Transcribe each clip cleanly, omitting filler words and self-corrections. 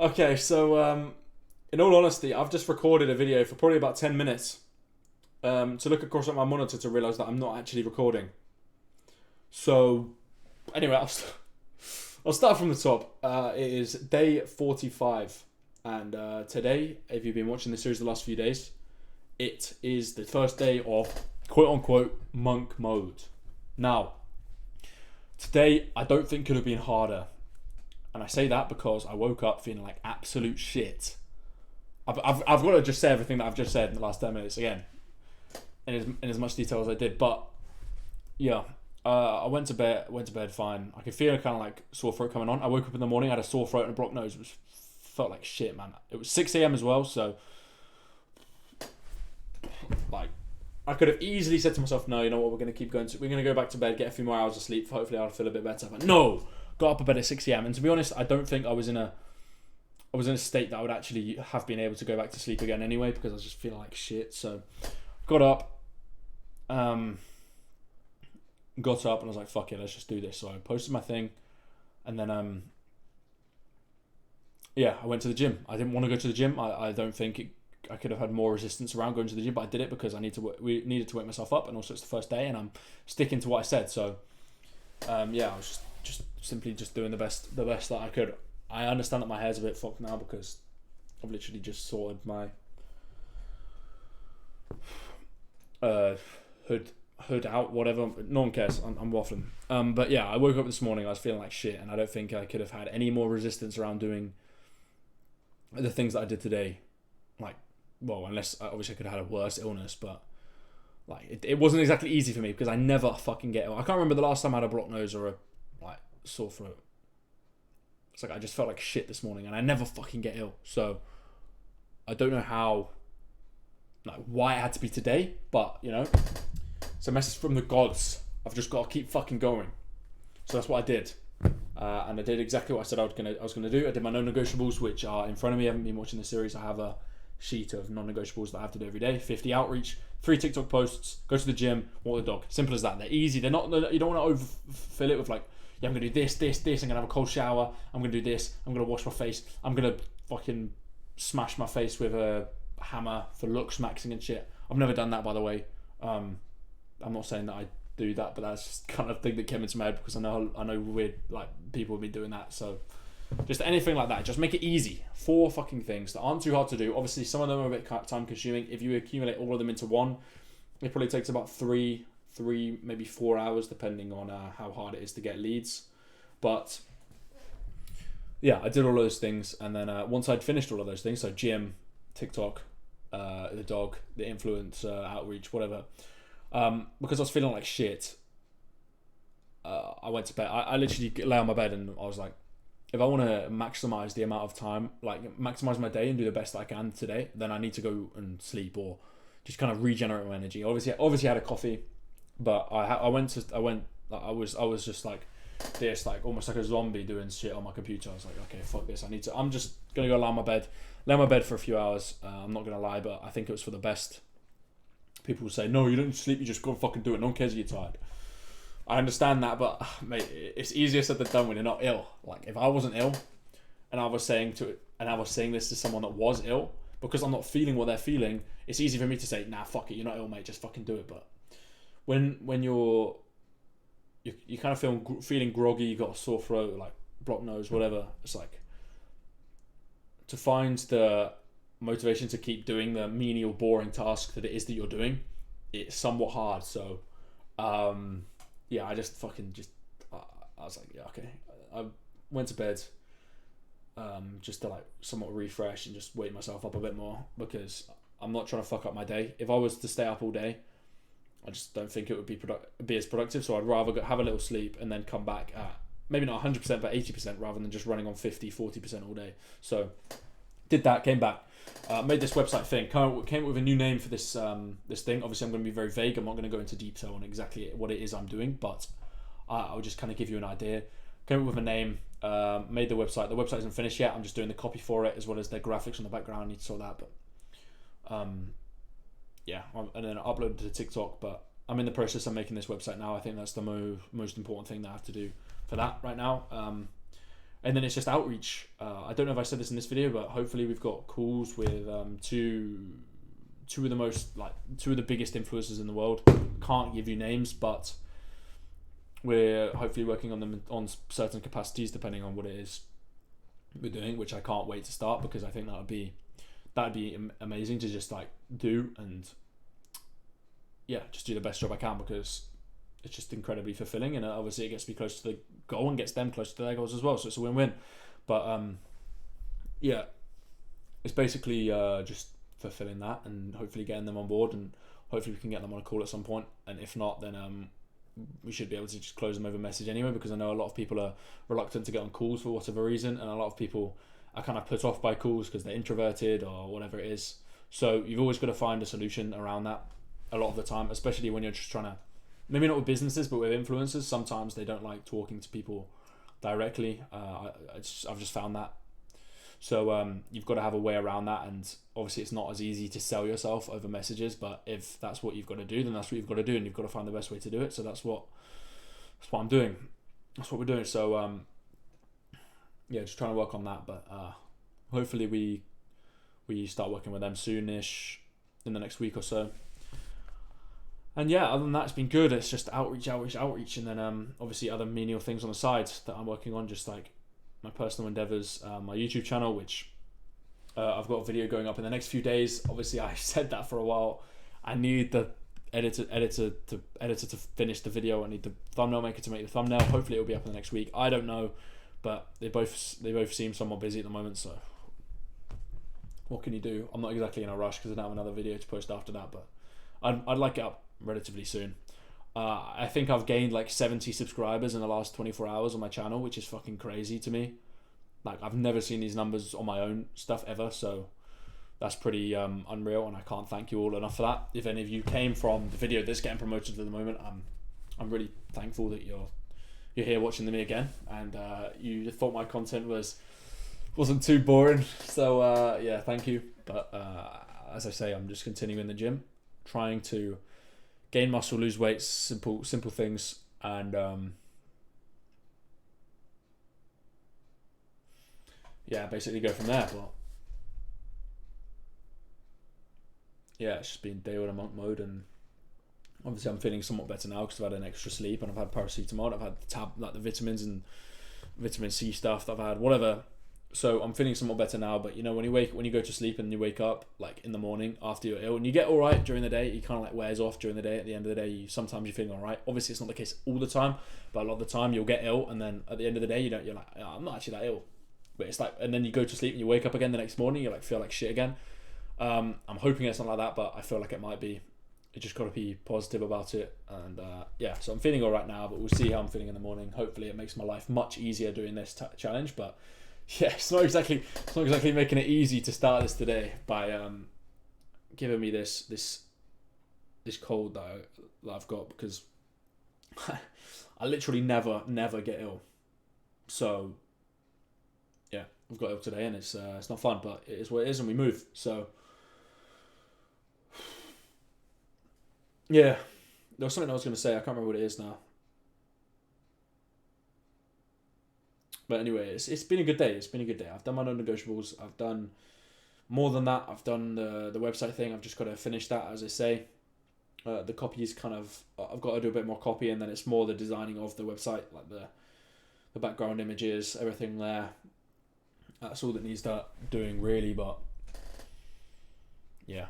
Okay, so in all honesty, I've just recorded a video for probably about 10 minutes to look across at my monitor to realise that I'm not actually recording. So, anyway, I'll start from the top. It is day 45, and today, if you've been watching this series the last few days, it is the first day of quote-unquote monk mode. Now, today I don't think could have been harder. And I say that because I woke up feeling like absolute shit. I've got to just say everything that I've just said in the last 10 minutes again, in as much detail as I did. But yeah, I went to bed fine. I could feel kind of like sore throat coming on. I woke up in the morning, I had a sore throat and a blocked nose. It felt like shit, man. It was 6 a.m. as well, so like I could have easily said to myself, no, you know what, we're going to keep going. We're going to go back to bed, get a few more hours of sleep. Hopefully I'll feel a bit better. But no, got up a bed at 6 a.m. And to be honest, I don't think I was in a state that I would actually have been able to go back to sleep again anyway, because I was just feeling like shit. So got up, and I was like, fuck it, let's just do this. So I posted my thing, and then I went to the gym. I didn't want to go to the gym. I don't think I could have had more resistance around going to the gym, but I did it because we needed to wake myself up, and also it's the first day, and I'm sticking to what I said. So I was just simply just doing the best that I could. I understand that my hair's a bit fucked now because I've literally just sorted my hood out, whatever. No one cares. I'm waffling. But yeah, I woke up this morning. I was feeling like shit, and I don't think I could have had any more resistance around doing the things that I did today. Like, well, unless obviously I could have had a worse illness, but like it wasn't exactly easy for me because I never fucking get ill. I can't remember the last time I had a blocked nose or a like sore throat. It's like I just felt like shit this morning, and I never fucking get ill. So I don't know why it had to be today, but you know, it's a message from the gods. I've just got to keep fucking going. So that's what I did, and I did exactly what I said I was gonna do. I did my non-negotiables, which are in front of me. I haven't been watching the series. I have a sheet of non-negotiables that I have to do every day. 50 outreach, 3 TikTok posts, go to the gym, walk the dog. Simple as that. They're easy. They're not. You don't want to overfill it with like, yeah, I'm gonna do this. I'm gonna have a cold shower. I'm gonna do this. I'm gonna wash my face. I'm gonna fucking smash my face with a hammer for looks maxing and shit. I've never done that, by the way. I'm not saying that I do that, but that's just kind of thing that came into my head because I know weird like people have been doing that. So just anything like that, just make it easy. 4 fucking things that aren't too hard to do. Obviously, some of them are a bit time consuming. If you accumulate all of them into one, it probably takes about 3 maybe 4 hours, depending on how hard it is to get leads. But yeah, I did all those things, and then once I'd finished all of those things, so gym, TikTok, the dog, the influencer outreach, whatever, because I was feeling like shit, I went to bed. I literally lay on my bed and I was like, if I want to maximize the amount of time, like maximize my day and do the best that I can today, then I need to go and sleep or just kind of regenerate my energy. Obviously I had a coffee, but I was just like this, like almost like a zombie doing shit on my computer. I was like, okay, fuck this. I'm just gonna go lay on my bed for a few hours. I'm not gonna lie, but I think it was for the best. People will say, no, you don't sleep, you just go and fucking do it. No one cares if you're tired. I understand that, but mate, it's easier said than done when you're not ill. Like if I wasn't ill, and I was saying this to someone that was ill, because I'm not feeling what they're feeling, it's easy for me to say, nah, fuck it, you're not ill, mate, just fucking do it. But when you kind of feeling groggy, you got a sore throat, like blocked nose, whatever. It's like to find the motivation to keep doing the menial, boring task that it is that you're doing. It's somewhat hard. So, I just fucking I was like, yeah, okay. I went to bed, just to like somewhat refresh and just wake myself up a bit more because I'm not trying to fuck up my day. If I was to stay up all day, I just don't think it would be as productive. So I'd rather have a little sleep and then come back at maybe not 100% but 80% rather than just running on 50-40% all day. So did that, came back, made this website thing, came up with a new name for this this thing. Obviously I'm going to be very vague. I'm not going to go into detail on exactly what it is I'm doing, but I'll just kind of give you an idea. Came up with a name, made the website. The website isn't finished yet. I'm just doing the copy for it as well as the graphics on the background. I need to sort that, but and then I uploaded to TikTok. But I'm in the process of making this website now. I think that's the most important thing that I have to do for that right now. And then it's just outreach. I don't know if I said this in this video, but hopefully we've got calls with two of the biggest influencers in the world. Can't give you names, but we're hopefully working on them on certain capacities depending on what it is we're doing, which I can't wait to start, because I think that'd be amazing to just like do, and yeah, just do the best job I can, because it's just incredibly fulfilling, and obviously it gets me close to the goal and gets them close to their goals as well, so it's a win-win. But yeah, it's basically just fulfilling that and hopefully getting them on board, and hopefully we can get them on a call at some point, and if not, then we should be able to just close them over message anyway, because I know a lot of people are reluctant to get on calls for whatever reason, and a lot of people are kind of put off by calls because they're introverted or whatever it is. So you've always got to find a solution around that a lot of the time, especially when you're just trying to, maybe not with businesses, but with influencers. Sometimes they don't like talking to people directly. I've just found that. So you've got to have a way around that, and obviously it's not as easy to sell yourself over messages, but if that's what you've got to do, then that's what you've got to do, and you've got to find the best way to do it. So that's what I'm doing. That's what we're doing. So yeah, just trying to work on that, but hopefully we start working with them soonish, in the next week or so. And yeah, other than that, it's been good. It's just outreach, and then obviously other menial things on the side that I'm working on, just like my personal endeavors, my YouTube channel, which I've got a video going up in the next few days. Obviously, I said that for a while. I need the editor to finish the video. I need the thumbnail maker to make the thumbnail. Hopefully, it'll be up in the next week. I don't know, but they both seem somewhat busy at the moment. So what can you do? I'm not exactly in a rush because I don't have another video to post after that, but I'd like it up relatively soon. I think I've gained like 70 subscribers in the last 24 hours on my channel, which is fucking crazy to me. Like, I've never seen these numbers on my own stuff ever, so that's pretty unreal, and I can't thank you all enough for that. If any of you came from the video that's getting promoted at the moment, I'm really thankful that you're here watching me again, and you thought my content wasn't too boring. So yeah, thank you. But as I say, I'm just continuing the gym, trying to gain muscle, lose weight, simple things, and yeah, basically go from there. But yeah, it's just been day one of monk mode, and obviously I'm feeling somewhat better now because I've had an extra sleep, and I've had paracetamol, I've had like the vitamins and vitamin C stuff that I've had, whatever. So I'm feeling somewhat better now. But you know, when you go to sleep and you wake up like in the morning after you're ill, and you get all right during the day, you kind of like wears off during the day. At the end of the day, sometimes you're feeling all right. Obviously, it's not the case all the time, but a lot of the time you'll get ill, and then at the end of the day, you're like, oh, I'm not actually that ill. But it's like, and then you go to sleep and you wake up again the next morning, you like feel like shit again. I'm hoping it's not like that, but I feel like it might be. You just got to be positive about it, and yeah. So I'm feeling all right now, but we'll see how I'm feeling in the morning. Hopefully, it makes my life much easier doing this challenge, but. Yeah, it's not exactly making it easy to start this today by giving me this cold that I've got, because I literally never get ill. So yeah, I've got ill today, and it's not fun, but it is what it is, and we move. So yeah, there was something I was going to say. I can't remember what it is now. But anyway, it's been a good day. I've done my non-negotiables. I've done more than that. I've done the website thing. I've just got to finish that, as I say. The copy is kind of... I've got to do a bit more copy, and then it's more the designing of the website, like the background images, everything there. That's all that needs doing, really, but... Yeah.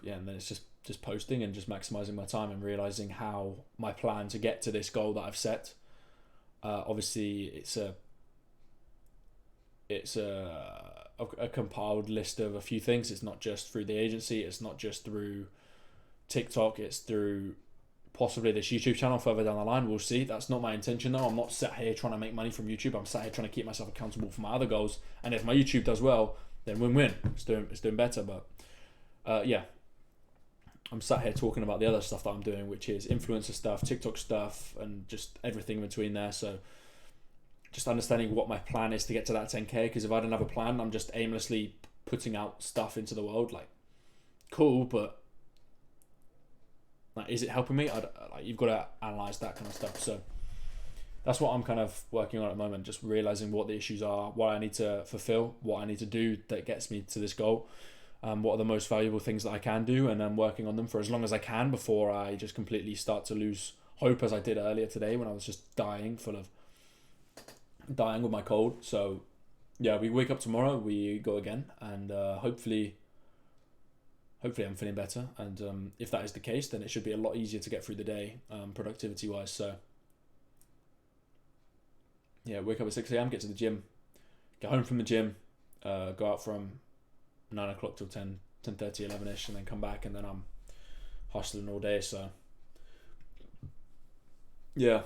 Yeah, and then it's just posting and just maximising my time and realising how my plan to get to this goal that I've set... obviously, it's a compiled list of a few things. It's not just through the agency. It's not just through TikTok. It's through possibly this YouTube channel further down the line. We'll see. That's not my intention, though. I'm not sat here trying to make money from YouTube. I'm sat here trying to keep myself accountable for my other goals. And if my YouTube does well, then win-win. It's doing better. But yeah. I'm sat here talking about the other stuff that I'm doing, which is influencer stuff, TikTok stuff, and just everything in between there. So just understanding what my plan is to get to that 10k, because if I don't have a plan, I'm just aimlessly putting out stuff into the world. Like, cool, but like, is it helping me? Like, you've got to analyze that kind of stuff. So that's what I'm kind of working on at the moment, just realizing what the issues are, what I need to fulfill, what I need to do that gets me to this goal, what are the most valuable things that I can do, and I'm working on them for as long as I can before I just completely start to lose hope, as I did earlier today when I was just dying with my cold. So yeah, we wake up tomorrow, we go again, and hopefully I'm feeling better, and if that is the case, then it should be a lot easier to get through the day, productivity wise. So yeah, wake up at 6 a.m, get to the gym, get home from the gym, go out from 9 o'clock till 10:30, 11ish, and then come back, and then I'm hustling all day. So yeah,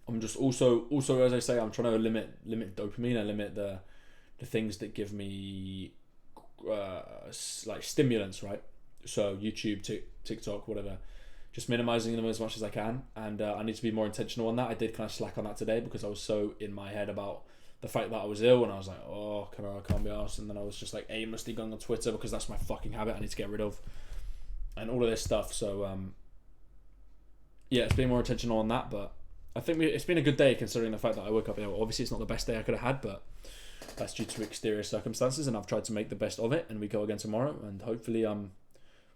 I'm just also as I say, I'm trying to limit dopamine and limit the things that give me like stimulants, right? So YouTube, TikTok, whatever, just minimizing them as much as I can, and I need to be more intentional on that. I did kind of slack on that today because I was so in my head about the fact that I was ill, and I was like, oh, I can't be arsed, and then I was just like aimlessly going on Twitter because that's my fucking habit I need to get rid of, and all of this stuff. So yeah, it's being more intentional on that, but I think it's been a good day considering the fact that I woke up ill. Obviously, it's not the best day I could have had, but that's due to exterior circumstances, and I've tried to make the best of it, and we go again tomorrow, and hopefully I'm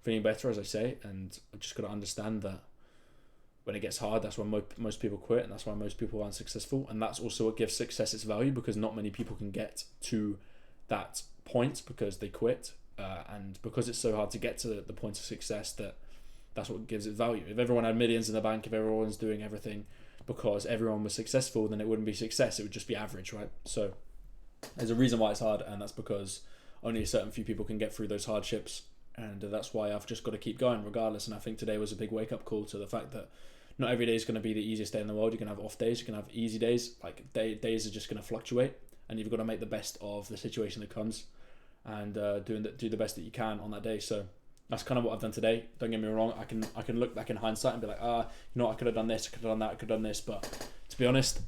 feeling better, as I say, and I've just got to understand that when it gets hard, that's when most people quit, and that's why most people aren't successful, and that's also what gives success its value, because not many people can get to that point because they quit, and because it's so hard to get to the point of success, that's what gives it value. If everyone had millions in the bank, if everyone's doing everything because everyone was successful, then it wouldn't be success, it would just be average, right? So there's a reason why it's hard, and that's because only a certain few people can get through those hardships, and that's why I've just got to keep going regardless. And I think today was a big wake-up call to the fact that not every day is going to be the easiest day in the world. You can have off days, you can have easy days, like days are just going to fluctuate, and you've got to make the best of the situation that comes, and do the best that you can on that day. So that's kind of what I've done today. Don't get me wrong, I can look back in hindsight and be like, you know what, I could have done this, I could have done that, I could have done this, but to be honest,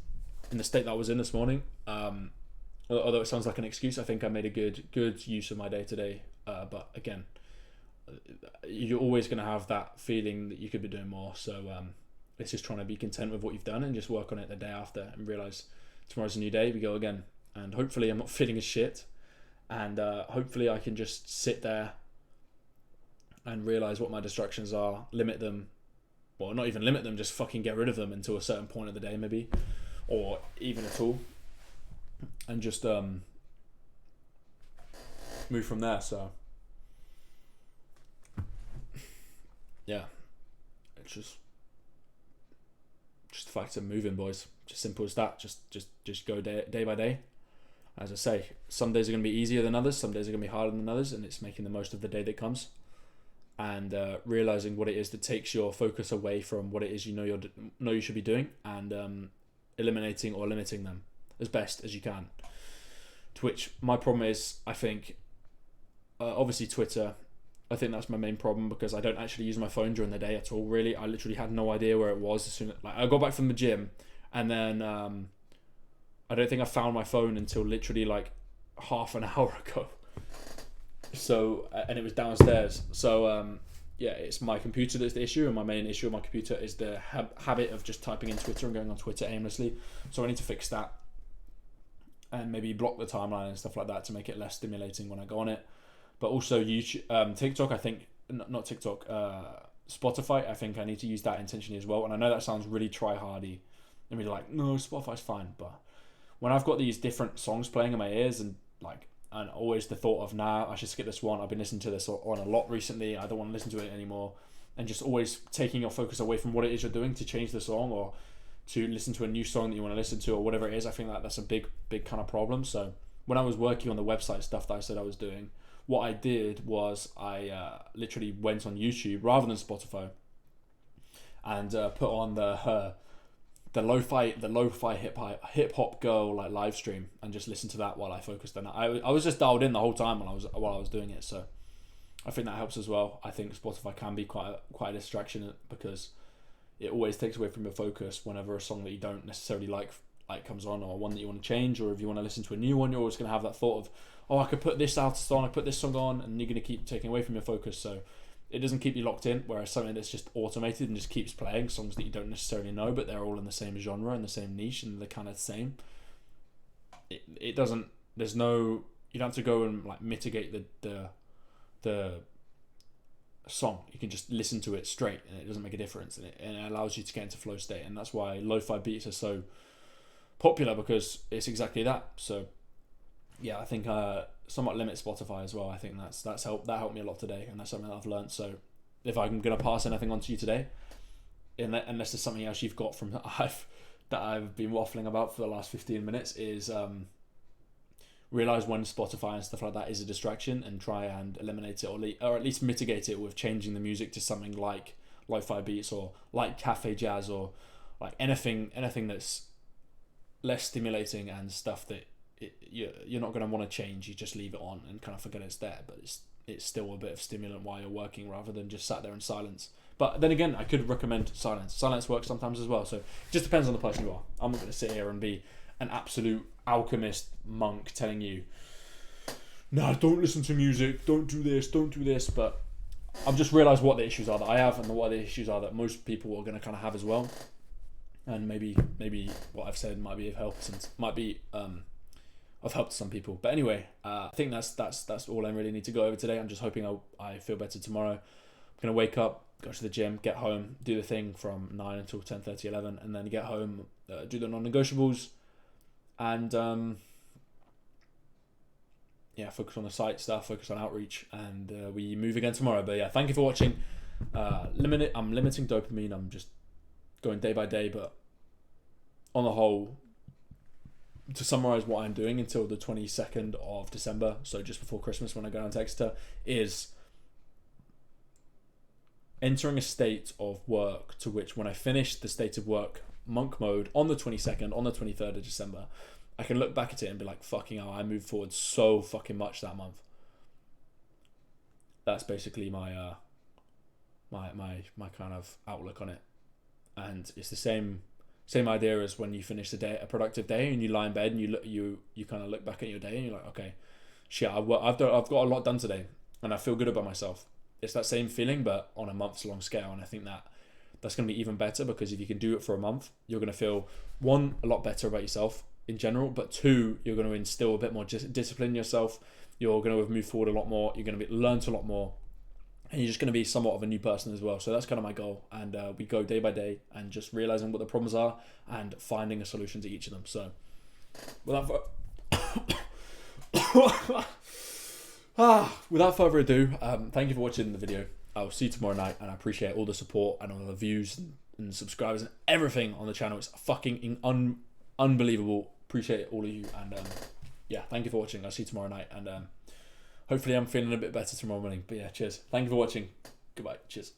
in the state that I was in this morning, although it sounds like an excuse, I think I made a good use of my day today. But again, you're always going to have that feeling that you could be doing more. So it's just trying to be content with what you've done and just work on it the day after, and realize tomorrow's a new day, we go again. And hopefully I'm not feeling as shit, and hopefully I can just sit there and realize what my distractions are, limit them, well, not even limit them, just fucking get rid of them until a certain point of the day maybe, or even at all, and just move from there. So yeah, it's just the fact of moving, boys. Just simple as that. Just go day by day. As I say, some days are going to be easier than others, some days are going to be harder than others, and it's making the most of the day that comes, and realizing what it is that takes your focus away from what it is you should be doing, and eliminating or limiting them as best as you can. To which my problem is, I think, obviously Twitter. I think that's my main problem, because I don't actually use my phone during the day at all, really. I literally had no idea where it was as soon as I got back from the gym, and then I don't think I found my phone until literally like half an hour ago. So, and it was downstairs. So yeah, it's my computer that's the issue, and my main issue on my computer is the habit of just typing in Twitter and going on Twitter aimlessly. So I need to fix that, and maybe block the timeline and stuff like that to make it less stimulating when I go on it. But also YouTube, TikTok, I think, not TikTok, Spotify, I think I need to use that intentionally as well. And I know that sounds really try-hardy and really like, no, Spotify's fine. But when I've got these different songs playing in my ears, and always the thought of, I should skip this one. I've been listening to this on a lot recently. I don't want to listen to it anymore. And just always taking your focus away from what it is you're doing to change the song, or to listen to a new song that you want to listen to, or whatever it is. I think that's a big kind of problem. So when I was working on the website stuff that I said I was doing, what I did was I literally went on YouTube rather than Spotify, and put on the lo-fi hip hop girl like live stream, and just listened to that while I focused on it. I was just dialed in the whole time while I was doing it. So I think that helps as well. I think Spotify can be quite a distraction, because it always takes away from your focus whenever a song that you don't necessarily like comes on, or one that you want to change, or if you want to listen to a new one, you're always going to have that thought of, I could put this artist on, I put this song on, and you're going to keep taking away from your focus. So it doesn't keep you locked in, whereas something that's just automated and just keeps playing songs that you don't necessarily know, but they're all in the same genre and the same niche and they're kind of the same. It doesn't. There's no. You don't have to go and like mitigate the song. You can just listen to it straight, and it doesn't make a difference, and it allows you to get into flow state, and that's why lo-fi beats are so popular, because it's exactly that. So yeah, I think somewhat limit Spotify as well. I think that helped me a lot today, and that's something that I've learned. So if I'm gonna pass anything on to you today, unless there's something else you've got from that I've been waffling about for the last 15 minutes, is realize when Spotify and stuff like that is a distraction, and try and eliminate it, or at least mitigate it with changing the music to something like lo-fi beats, or like cafe jazz, or like anything that's less stimulating and stuff that you're not going to want to change. You just leave it on and kind of forget it's there, but it's still a bit of stimulant while you're working, rather than just sat there in silence. But then again, I could recommend silence. Silence works sometimes as well, so it just depends on the person you are. I'm not going to sit here and be an absolute alchemist monk telling you, no, don't listen to music, don't do this, but I've just realised what the issues are that I have, and what the issues are that most people are going to kind of have as well. And maybe what I've said might be of help, of help to some people. But anyway, I think that's all I really need to go over today. I'm just hoping I feel better tomorrow. I'm gonna wake up, go to the gym, get home, do the thing from 9 until 10:30, 11, and then get home, do the non-negotiables, and focus on the site stuff, focus on outreach, and we move again tomorrow. But yeah, thank you for watching. I'm limiting dopamine. I'm just going day by day, but on the whole, to summarize what I'm doing until the 22nd of December, so just before Christmas when I go down to Exeter, is entering a state of work to which, when I finish the state of work monk mode on the 22nd, on the 23rd of December, I can look back at it and be like, fucking hell, I moved forward so fucking much that month. That's basically my my kind of outlook on it. And it's the same idea as when you finish a productive day, and you lie in bed and you kind of look back at your day and you're like, okay, shit, I've got a lot done today, and I feel good about myself. It's that same feeling, but on a months long scale. And I think that's going to be even better, because if you can do it for a month, you're going to feel, one, a lot better about yourself in general, but two, you're going to instill a bit more discipline in yourself. You're going to move forward a lot more. You're going to learn a lot more. And you're just going to be somewhat of a new person as well. So that's kind of my goal. And we go day by day, and just realizing what the problems are and finding a solution to each of them. So without further ado, thank you for watching the video. I'll see you tomorrow night, and I appreciate all the support and all the views and subscribers and everything on the channel. It's fucking unbelievable. Appreciate all of you. And thank you for watching. I'll see you tomorrow night. And hopefully I'm feeling a bit better tomorrow morning. But yeah, cheers. Thank you for watching. Goodbye. Cheers.